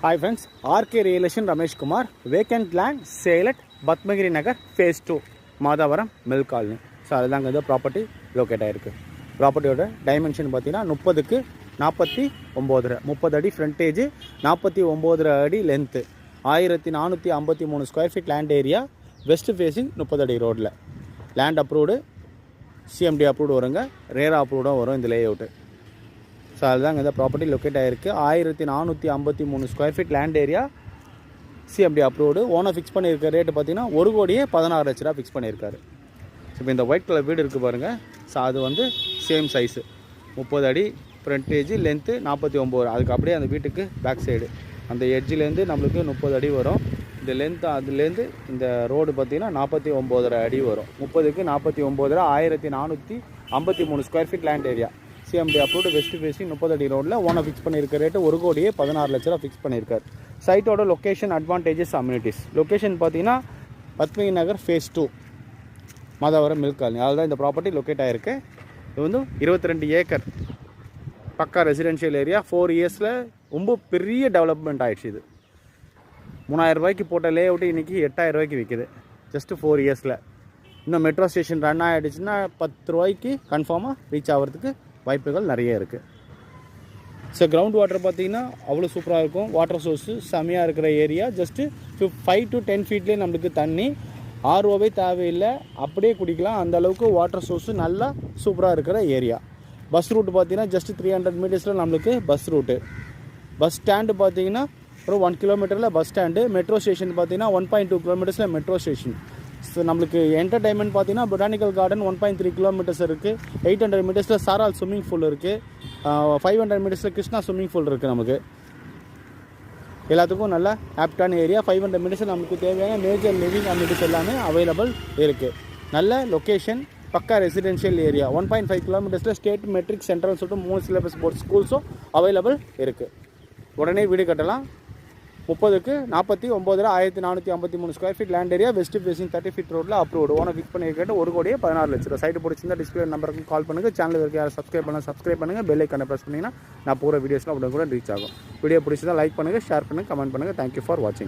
Hi friends, RK Real Estate Ramesh Kumar, vacant land, sale at Batmagiri Nagar, phase 2, Madavaram, Mill Colony. So, that's the property located. Property dimension pathina 30 க்கு 49 30 அடி frontage 49 அடி length 1453 square feet land area west facing 30 அடி ரோட்ல land approved CMD approved வருங்க RERA approved வரும் இந்த layout. So அதுதாங்க இந்த ப்ராப்பர்ட்டி லொக்கேட் ஆகிருக்கு 1453 square feet land area CMD approved owner fix பண்ணியிருக்க ரேட்டு பார்த்தீங்கன்னா 1,16 லட்ச ரூபா ஃபிக்ஸ் பண்ணியிருக்காரு. இப்போ இந்த ஒயிட் கலர் வீடு இருக்குது பாருங்கள். ஸோ அது வந்து சேம் சைஸு 30 அடி ஃப்ரண்டேஜ் லென்த்து 49 அதுக்கு அப்படியே அந்த வீட்டுக்கு பேக் சைடு அந்த எட்ஜிலேருந்து நம்மளுக்கு 30 அடி வரும். இந்த லென்த்து அதுலேருந்து இந்த ரோடு பார்த்திங்கன்னா 49 அடி வரும். 30க்கு 49 1453 square feet land area CMD approved west facing 30 அடி ரோடில் ஓனர் ஃபிக்ஸ் பண்ணியிருக்க ரேட்டு 1,16 லட்ச ரூபா ஃபிக்ஸ் பண்ணியிருக்காரு. சைட்டோட லொக்கேஷன் அட்வான்டேஜஸ் அம்யூனிட்டிஸ் லொக்கேஷன் பார்த்தீங்கன்னா பத்மகிரி நகர் ஃபேஸ் 2 மாதவரம் மில் காலனி அதில் தான் இந்த ப்ராப்பர்ட்டி லொக்கேட் ஆகிருக்கு. இது வந்து 22 ஏக்கர் பக்கா ரெசிடென்ஷியல் ஏரியா 4 இயர்ஸில் ரொம்ப பெரிய டெவலப்மெண்ட் ஆகிடுச்சு. இது 3000 ரூபாய்க்கு போட்ட லே அவுட்டு இன்றைக்கி 8000 ரூபாய்க்கு விற்கிது ஜஸ்ட்டு 4 இயர்ஸில். இன்னும் மெட்ரோ ஸ்டேஷன் ரன் ஆகிடுச்சுன்னா 10 ரூபாய்க்கு கன்ஃபார்மாக ரீச் ஆகிறதுக்கு வாய்ப்புகள் நிறைய இருக்குது. ஸோ கிரவுண்ட் வாட்டர் பார்த்திங்கன்னா அவ்வளோ சூப்பராக இருக்கும். வாட்டர் சோர்ஸு செம்மையாக இருக்கிற ஏரியா. ஜஸ்ட்டு 5 to 10 ஃபீட்லேயே நம்மளுக்கு தண்ணி ஆர்ஓவே தேவையில்லை, அப்படியே குடிக்கலாம். அந்தளவுக்கு வாட்டர் சோர்ஸு நல்லா சூப்பராக இருக்கிற ஏரியா. பஸ் ரூட்டு பார்த்திங்கன்னா ஜஸ்ட்டு 300 மீட்டர்ஸில் நம்மளுக்கு பஸ் ரூட்டு. பஸ் ஸ்டாண்டு பார்த்திங்கன்னா ஒரு 1 கிலோமீட்டரில் பஸ் ஸ்டாண்டு. மெட்ரோ ஸ்டேஷன் பார்த்திங்கன்னா 1.2 கிலோமீட்டர்ஸில் மெட்ரோ ஸ்டேஷன். ஸோ நம்மளுக்கு என்டர்டைன்மெண்ட் பார்த்தீங்கன்னா பொட்டானிக்கல் கார்டன் 1.3 கிலோமீட்டர்ஸ் இருக்குது. 800 மீட்டர்ஸில் சாரால் ஸ்விம்மிங் பூல் இருக்குது. 500 மீட்டர்ஸில் கிருஷ்ணா ஸ்விம்மிங் பூல் இருக்குது. நமக்கு எல்லாத்துக்கும் நல்ல ஆப்டான ஏரியா. 500 மீட்டர்ஸில் நமக்கு தேவையான மேஜர் லிவிங் அம்யூனிட்டிஸ் எல்லாமே அவைலபிள் இருக்குது. நல்ல லொக்கேஷன் பக்கா ரெசிடென்ஷியல் ஏரியா. 1.5 கிலோமீட்டர்ஸில் ஸ்டேட் மெட்ரிக் சென்ட்ரல் சொல்லிட்டு 3 சிலபஸ் போர்ட் ஸ்கூல்ஸும் அவைலபிள் இருக்குது. உடனே வீடு கட்டலாம். 30க்கு 49 1453 square feet land area west facing 30 feet ரோட்டில் அப்ரூவ்டு ஓனர் ஃபிக்ஸ் பண்ணியிருக்கேன் 1,16 லட்ச ரூபா. சைட்டு பிடிச்சிருந்தா டிஸ்பிளே நம்பருக்கு கால் பண்ணுங்கள். சேனல் இருக்க யாரும் சப்ஸ்கிரைப் பண்ணுங்கள். பெல் ஐக்கானை ப்ரெஸ் பண்ணிங்கன்னா நான் போகிற வீடியோஸ்லாம் உடனே கூட ரீச் ஆகும். வீடியோ பிடிச்சதா லைக் பண்ணுங்கள், ஷேர் பண்ணுங்கள், கமெண்ட் பண்ணுங்கள். தேங்க்யூ ஃபார் வாட்சிங்.